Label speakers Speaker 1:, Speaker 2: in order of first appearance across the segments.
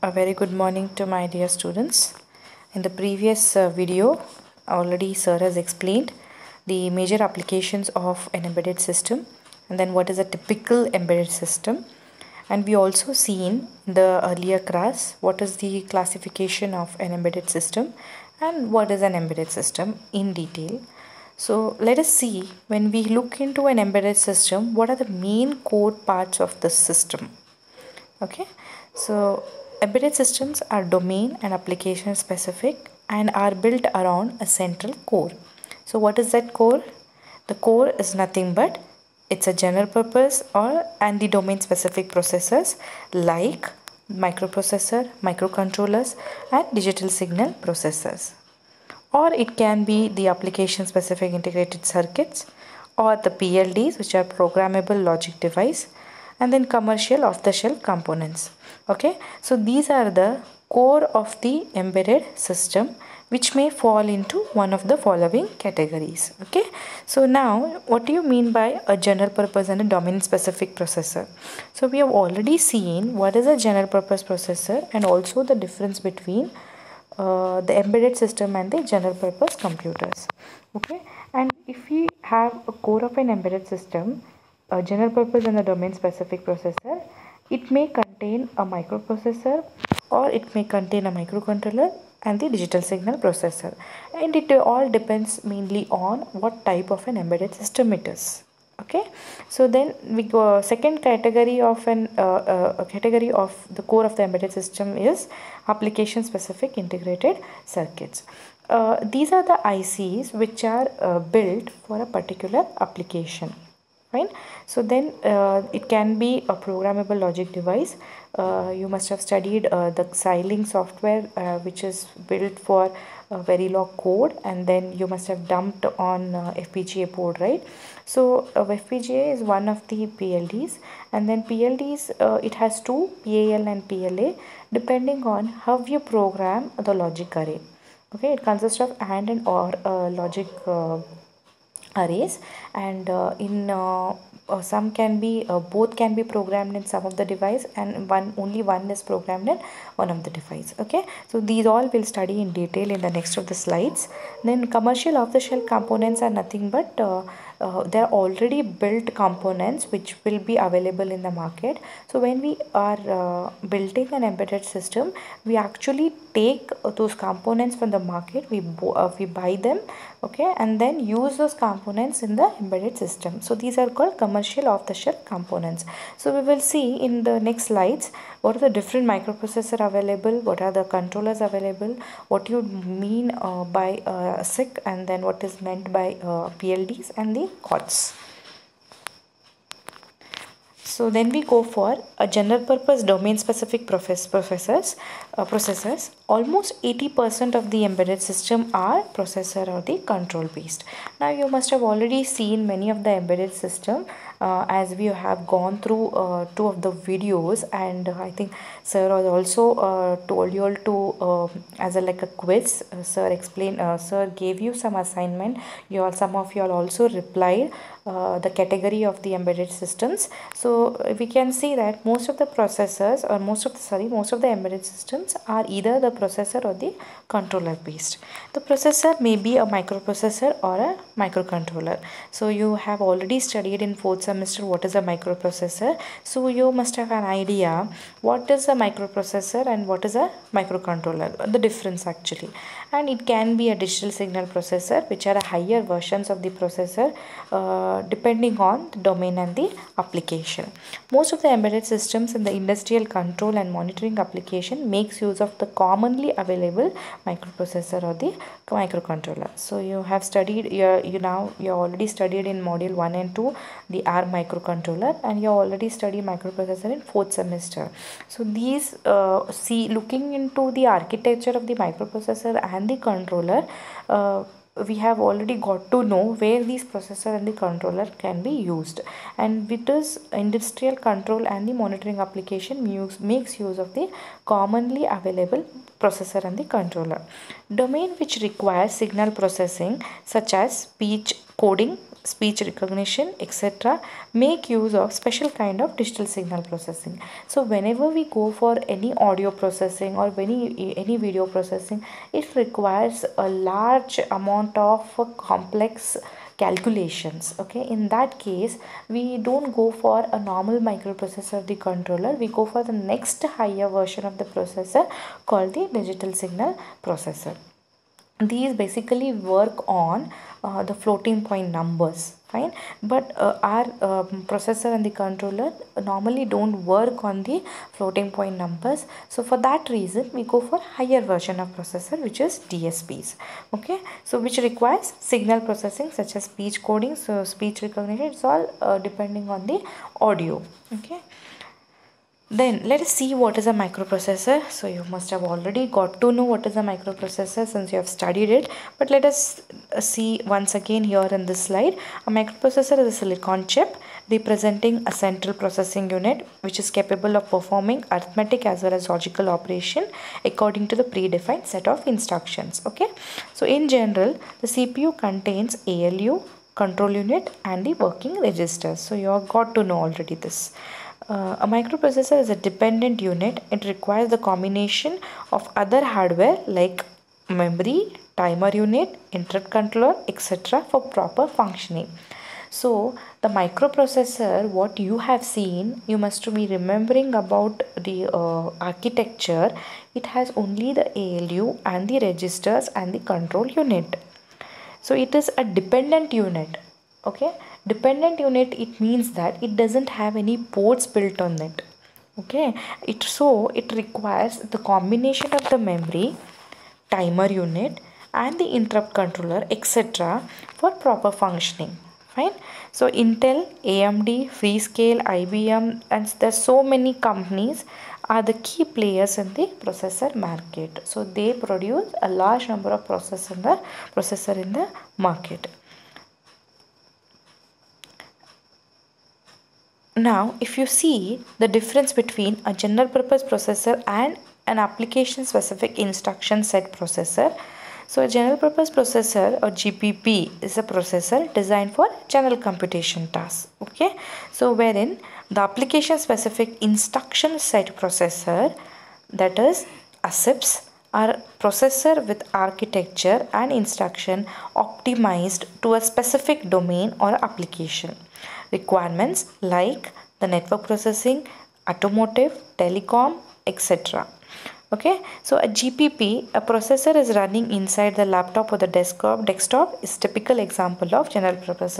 Speaker 1: A very good morning to my dear students. In the previous video, already sir has explained the major applications of an embedded system and then what is a typical embedded system. And we also seen in the earlier class what is the classification of an embedded system and what is an embedded system in detail. So let us see, when we look into an embedded system, what are the main core parts of the system. Okay, so embedded systems are domain and application specific and are built around a central core. So what is that core? The core is nothing but it's a general purpose or and the domain specific processors like microprocessor, microcontrollers and digital signal processors. Or it can be the application specific integrated circuits or the PLDs, which are programmable logic device, and then commercial off the shelf components. Okay, so these are the core of the embedded system, which may fall into one of the following categories. Okay, so now what do you mean by a general purpose and a domain specific processor? So we have already seen what is a general purpose processor and also the difference between the embedded system and the general purpose computers. Okay, and if we have a core of an embedded system, a general purpose and a domain specific processor, it may contain a microprocessor or it may contain a microcontroller and the digital signal processor, and it all depends mainly on what type of an embedded system it is. Okay, so then we go second category of a category of the core of the embedded system is application specific integrated circuits. These are the ICs which are built for a particular application. Fine. So then it can be a programmable logic device. You must have studied the Xilinx software, which is built for very low code, and then you must have dumped on FPGA board, right? So FPGA is one of the PLDs, and then PLDs, it has two, PAL and PLA, depending on how you program the logic array. Okay, it consists of and or logic arrays, and some can be both can be programmed in some of the device, and only one is programmed in one of the device. Okay, so these all will study in detail in the next of the slides. Then commercial off the shelf components are nothing but they are already built components which will be available in the market. So when we are building an embedded system, we actually take those components from the market, we buy them, okay, and then use those components in the embedded system. So these are called commercial off the shelf components. So we will see in the next slides what are the different microprocessor available, what are the controllers available, what you mean by SIC, and then what is meant by PLDs and the COTS. So then we go for a general purpose domain specific processors. Almost 80% of the embedded system are processor or the control based. Now you must have already seen many of the embedded system as we have gone through two of the videos, and I think sir has also told you all to as a like a quiz. Sir gave you some assignment. Some of you all also replied the category of the embedded systems. So we can see that most of the processors, or most of the embedded systems are either the processor or the controller based. The processor may be a microprocessor or a microcontroller. So you have already studied in 4th semester what is a microprocessor. So you must have an idea what is a microprocessor and what is a microcontroller, the difference actually. And it can be a digital signal processor, which are higher versions of the processor depending on the domain and the application. Most of the embedded systems in the industrial control and monitoring application makes use of the commonly available microprocessor or the microcontroller. So you have studied, you already studied in module 1 and 2 the ARM microcontroller, and you already studied microprocessor in 4th semester. So these looking into the architecture of the microprocessor and the controller, we have already got to know where these processor and the controller can be used, and with this industrial control and the monitoring application makes use of the commonly available processor and the controller. Domain which requires signal processing such as speech coding speech recognition, etc., make use of special kind of digital signal processing. So whenever we go for any audio processing or any video processing, it requires a large amount of complex calculations. Okay, in that case we don't go for a normal microprocessor of the controller, we go for the next higher version of the processor called the digital signal processor. These basically work on the floating point numbers, fine, but our processor and the controller normally don't work on the floating point numbers. So for that reason we go for higher version of processor, which is DSPs. Okay, so which requires signal processing such as speech coding, so speech recognition, it's all depending on the audio. Okay, then let us see what is a microprocessor. So you must have already got to know what is a microprocessor since you have studied it, but let us see once again here in this slide. A microprocessor is a silicon chip representing a central processing unit which is capable of performing arithmetic as well as logical operation according to the predefined set of instructions. Okay, so in general the CPU contains ALU, control unit, and the working registers. So you have got to know already this. A microprocessor is a dependent unit. It requires the combination of other hardware like memory, timer unit, interrupt controller, etc. for proper functioning. So the microprocessor, what you have seen, you must be remembering about the architecture. It has only the ALU and the registers and the control unit. So it is a dependent unit. Okay, dependent unit, it means that it doesn't have any ports built on it. Okay, it requires the combination of the memory, timer unit, and the interrupt controller, etc. for proper functioning. Fine. So Intel, AMD, Freescale, IBM, and there's so many companies are the key players in the processor market. So they produce a large number of processor in the market. Now, if you see the difference between a general purpose processor and an application specific instruction set processor. So a general purpose processor or GPP is a processor designed for general computation tasks. Okay, so wherein the application specific instruction set processor, that is ASIPs, are processor with architecture and instruction optimized to a specific domain or application requirements like the network processing, automotive, telecom, etc. Okay, so a GPP, a processor is running inside the laptop or the desktop is typical example of general purpose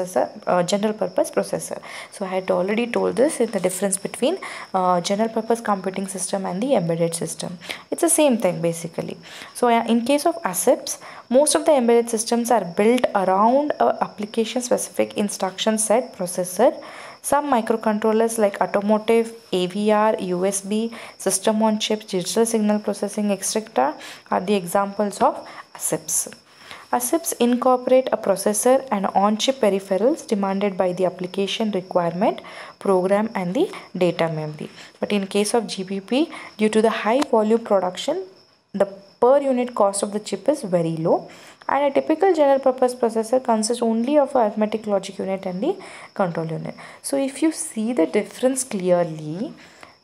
Speaker 1: processor. So I had already told this in the difference between general purpose computing system and the embedded system. It's the same thing basically. So in case of ASIPs, most of the embedded systems are built around a application specific instruction set processor. Some microcontrollers like automotive, AVR, USB, system on chip, digital signal processing, etc. are the examples of ASIPs. ASIPs incorporate a processor and on-chip peripherals demanded by the application requirement, program, and the data memory. But in case of GPP, due to the high volume production, the per unit cost of the chip is very low, and a typical general purpose processor consists only of an arithmetic logic unit and the control unit. So if you see the difference clearly,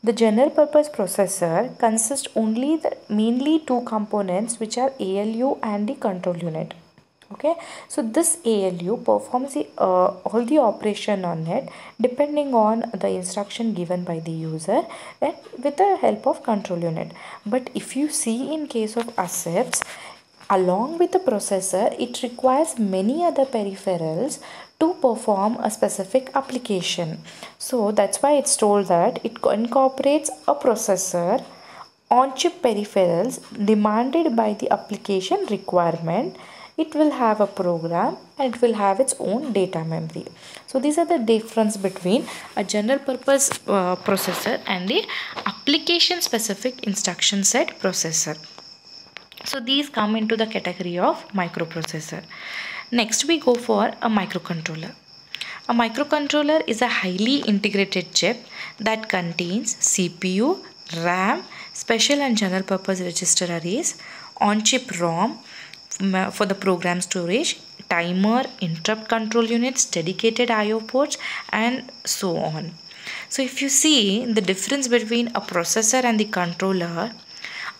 Speaker 1: the general purpose processor consists only mainly two components, which are ALU and the control unit. Okay, so this ALU performs all the operation on it depending on the instruction given by the user and with the help of control unit. But if you see in case of ASIPs, along with the processor, it requires many other peripherals to perform a specific application. So that's why it's told that it incorporates a processor, on-chip peripherals demanded by the application requirement. It will have a program and it will have its own data memory. So these are the difference between a general purpose processor and the application specific instruction set processor. So these come into the category of microprocessor. Next we go for a microcontroller. A microcontroller is a highly integrated chip that contains CPU, RAM, special and general purpose register arrays, on-chip ROM for the program storage, timer, interrupt control units, dedicated IO ports, and so on. So if you see the difference between a processor and the controller,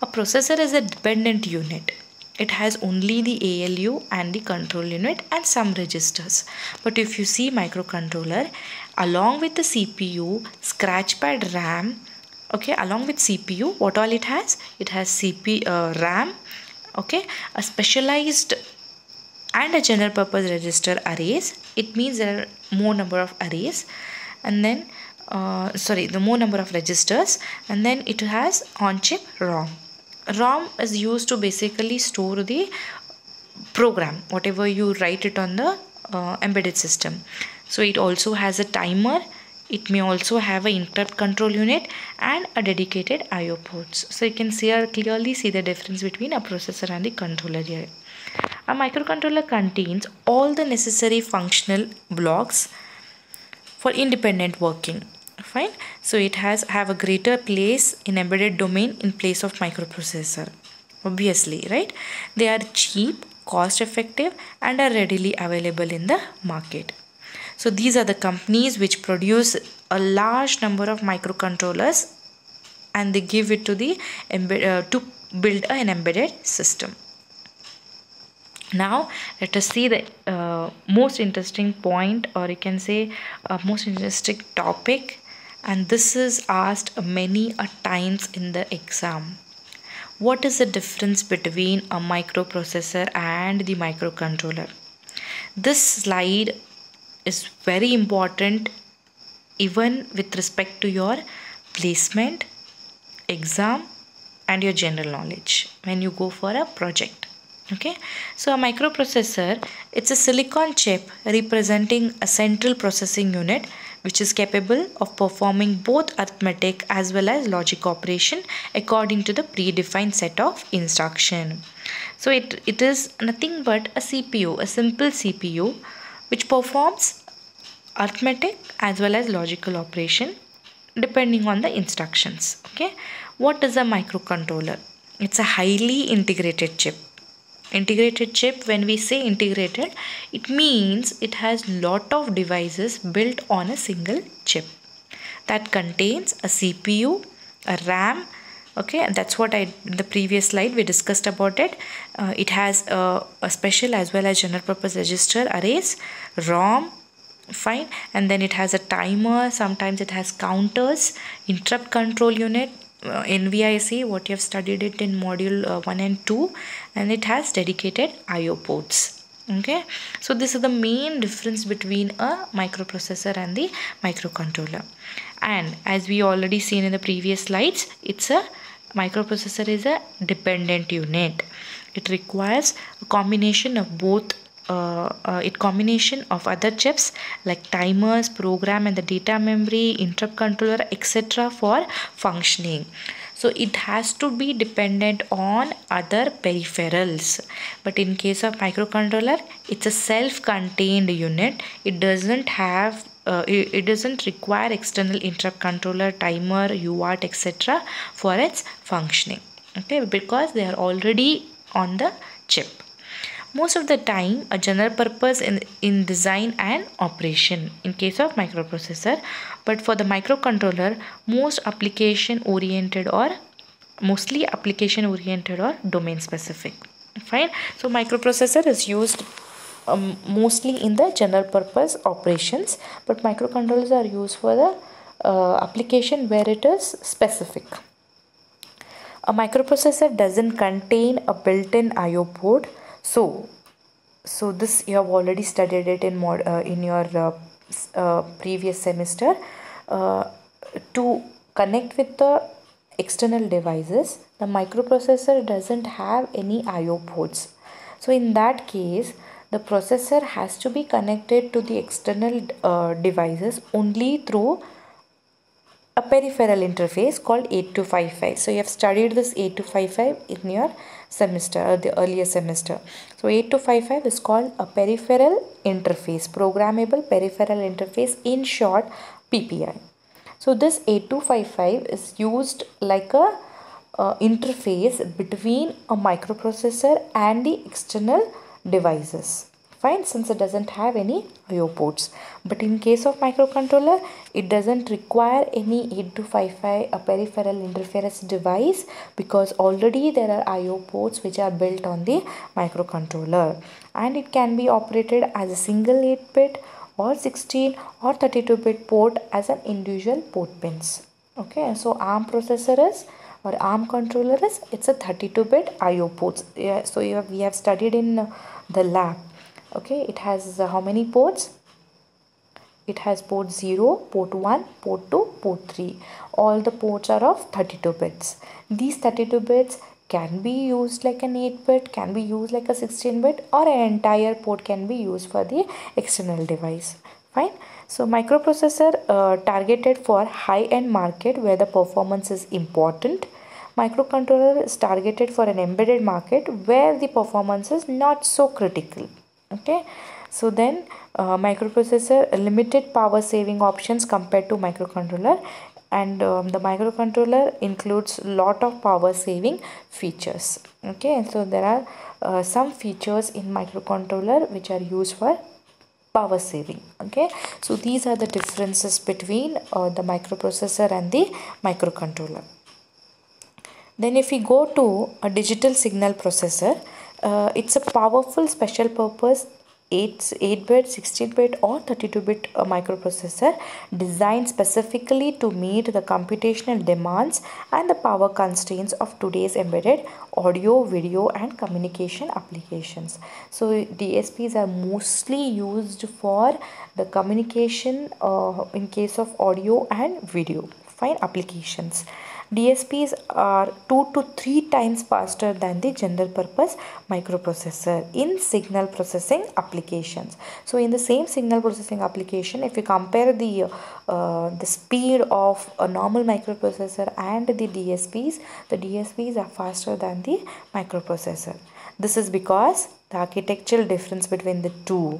Speaker 1: a processor is a dependent unit. It has only the ALU and the control unit and some registers. But if you see microcontroller, along with the CPU, scratchpad RAM, okay, along with CPU, what all it has? It has RAM, okay, a specialized and a general purpose register arrays. It means there are more number of arrays, and then the more number of registers, and then it has on-chip ROM. ROM is used to basically store the program, whatever you write it on the embedded system. So it also has a timer. It may also have an interrupt control unit and a dedicated IO ports. So you can clearly see the difference between a processor and the controller here. A microcontroller contains all the necessary functional blocks for independent working. Fine. So it have a greater place in embedded domain in place of microprocessor. Obviously, right? They are cheap, cost effective, and are readily available in the market. So these are the companies which produce a large number of microcontrollers, and they give it to the to build an embedded system. Now let us see the most interesting point, or you can say most interesting topic, and this is asked many a times in the exam. What is the difference between a microprocessor and the microcontroller? This slide is very important even with respect to your placement, exam, and your general knowledge when you go for a project. Okay, so a microprocessor, it's a silicon chip representing a central processing unit which is capable of performing both arithmetic as well as logic operation according to the predefined set of instruction. So it is nothing but a CPU, a simple CPU which performs arithmetic as well as logical operation depending on the instructions. Okay, what is a microcontroller? It's a highly integrated chip. Integrated chip, when we say integrated, it means it has lot of devices built on a single chip that contains a CPU, a RAM, okay, and that's what in the previous slide we discussed about it. It has a special as well as general purpose register arrays, ROM, fine, and then it has a timer, sometimes it has counters, interrupt control unit, NVIC, what you have studied it in module 1 and 2, and it has dedicated IO ports. Okay, so this is the main difference between a microprocessor and the microcontroller. And as we already seen in the previous slides, microprocessor is a dependent unit. It requires a combination of both combination of other chips like timers, program and the data memory, interrupt controller, etc. for functioning. So it has to be dependent on other peripherals. But in case of microcontroller, it's a self-contained unit. It doesn't have it doesn't require external interrupt controller, timer, UART, etc. for its functioning. Okay, because they are already on the chip. Most of the time a general purpose in design and operation in case of microprocessor, but for the microcontroller mostly application oriented or domain specific. Fine. So microprocessor is used mostly in the general purpose operations, but microcontrollers are used for the application where it is specific. A microprocessor doesn't contain a built-in IO port. So this you have already studied it in your previous semester. To connect with the external devices, the microprocessor doesn't have any IO ports. So in that case, the processor has to be connected to the external devices only through a peripheral interface called 8255. So you have studied this 8255 in your semester, the earlier semester. So 8255 is called a peripheral interface, programmable peripheral interface, in short PPI. So this 8255 is used like a interface between a microprocessor and the external devices. fine, since it doesn't have any IO ports. But in case of microcontroller, it doesn't require any 8255 a peripheral interference device, because already there are IO ports which are built on the microcontroller, and it can be operated as a single 8-bit or 16 or 32-bit port as an individual port pins. Okay, so ARM processor is, or ARM controller is, it's a 32-bit IO ports. Yeah, so we have studied in the lab. Okay, it has how many ports? It has port 0, port 1, port 2, port 3. All the ports are of 32 bits. These 32 bits can be used like an 8-bit, can be used like a 16-bit, or an entire port can be used for the external device. Fine. So microprocessor targeted for high-end market where the performance is important. Microcontroller is targeted for an embedded market where the performance is not so critical. Okay, so then microprocessor limited power saving options compared to microcontroller, and the microcontroller includes lot of power saving features. Okay, so there are some features in microcontroller which are used for power saving. Okay, so these are the differences between the microprocessor and the microcontroller. Then if we go to a digital signal processor, it's a powerful special purpose 8-bit, 16-bit or 32-bit microprocessor designed specifically to meet the computational demands and the power constraints of today's embedded audio, video and communication applications. So DSPs are mostly used for the communication in case of audio and video, fine, applications. DSPs are 2 to 3 times faster than the general purpose microprocessor in signal processing applications. So in the same signal processing application, if you compare the speed of a normal microprocessor and the DSPs are faster than the microprocessor. This is because the architectural difference between the two.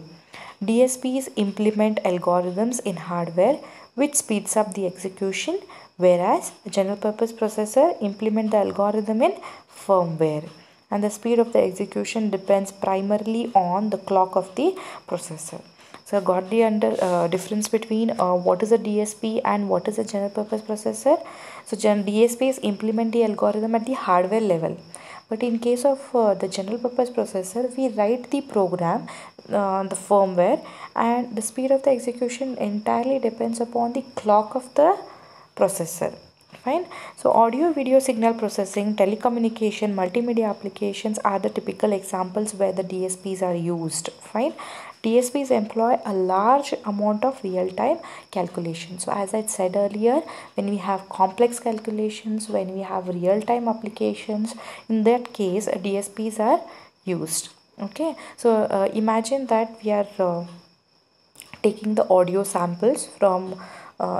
Speaker 1: DSPs implement algorithms in hardware which speeds up the execution, whereas a general purpose processor implement the algorithm in firmware, and the speed of the execution depends primarily on the clock of the processor. So got the difference between what is a DSP and what is a general purpose processor. So DSPs implement the algorithm at the hardware level, but in case of the general purpose processor, we write the program, the firmware, and the speed of the execution entirely depends upon the clock of the processor. Fine. So audio video signal processing, telecommunication, multimedia applications are the typical examples where the DSPs are used. Fine. DSPs employ a large amount of real-time calculation. So as I said earlier, when we have complex calculations, when we have real-time applications, in that case DSPs are used. Okay, so imagine that we are taking the audio samples from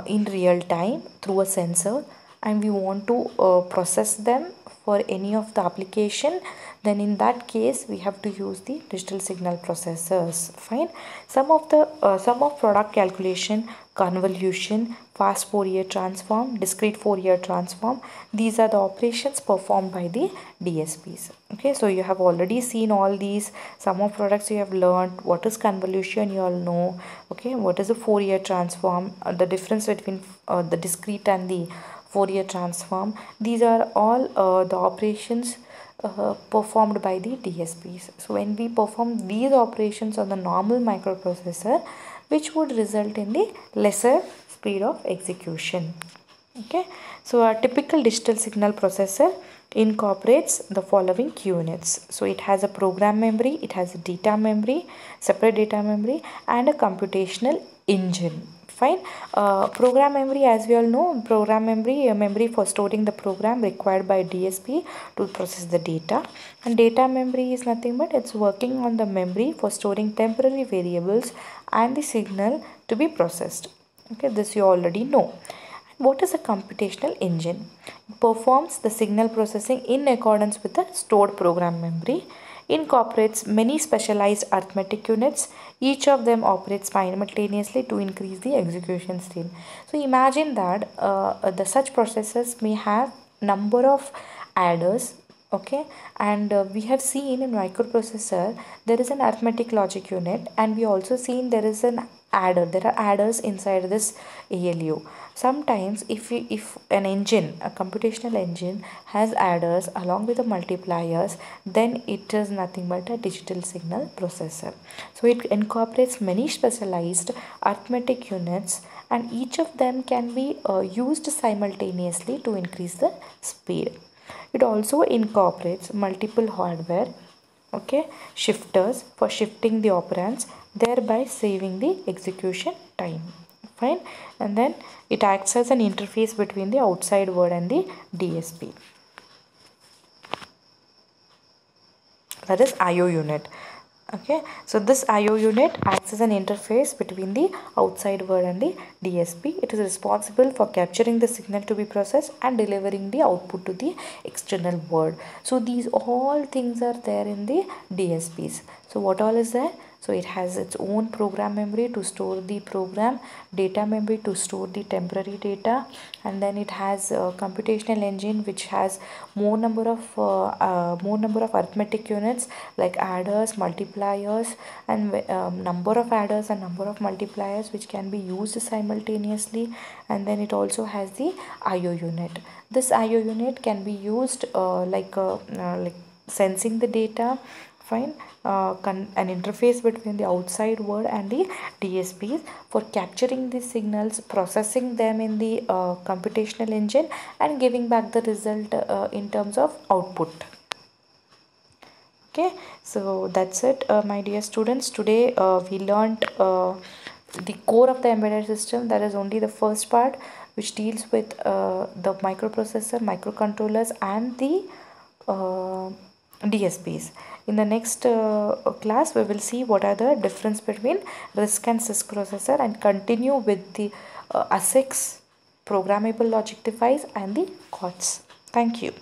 Speaker 1: in real time through a sensor, and we want to process them for any of the application. Then in that case we have to use the digital signal processors. Fine. Some of product calculation, convolution, fast Fourier transform, discrete Fourier transform, these are the operations performed by the DSPs. Okay, so you have already seen all these. Some of products you have learned. What is convolution, you all know. Okay, what is a Fourier transform, the difference between the discrete and the Fourier transform. These are all the operations performed by the DSPs. So when we perform these operations on the normal microprocessor, which would result in the lesser speed of execution. Okay, so a typical digital signal processor incorporates the following units. So it has a program memory, it has a data memory, separate data memory, and a computational engine. Fine. Program memory, as we all know, program memory, a memory for storing the program required by DSP to process the data. And data memory is nothing but it's working on the memory for storing temporary variables and the signal to be processed. Okay, this you already know. What is a computational engine? It performs the signal processing in accordance with the stored program memory, incorporates many specialized arithmetic units. Each of them operates simultaneously to increase the execution speed. So imagine that such processors may have number of adders, Okay, and we have seen in microprocessor there is an arithmetic logic unit, and we also seen there is an adder. There are adders inside this ALU. Sometimes if an engine, a computational engine, has adders along with the multipliers, then it is nothing but a digital signal processor. So it incorporates many specialized arithmetic units, and each of them can be used simultaneously to increase the speed. It also incorporates multiple hardware, okay, shifters for shifting the operands, thereby saving the execution time. Fine. And then it acts as an interface between the outside world and the DSP. That is IO unit. Okay, so this IO unit acts as an interface between the outside world and the DSP. It is responsible for capturing the signal to be processed and delivering the output to the external world. So these all things are there in the DSPs. So what all is there? So it has its own program memory to store the program, data memory to store the temporary data, and then it has a computational engine which has more number of arithmetic units like adders, multipliers, and number of adders and number of multipliers which can be used simultaneously. And then it also has the IO unit. This IO unit can be used like sensing the data. Fine. An interface between the outside world and the DSPs for capturing the signals, processing them in the computational engine, and giving back the result in terms of output. Okay, so that's it, my dear students. Today we learned the core of the embedded system. That is only the first part, which deals with the microprocessor, microcontrollers, and the DSPs. In the next class, we will see what are the difference between RISC and CISC processor, and continue with the ASICs, programmable logic device, and the COTS. Thank you.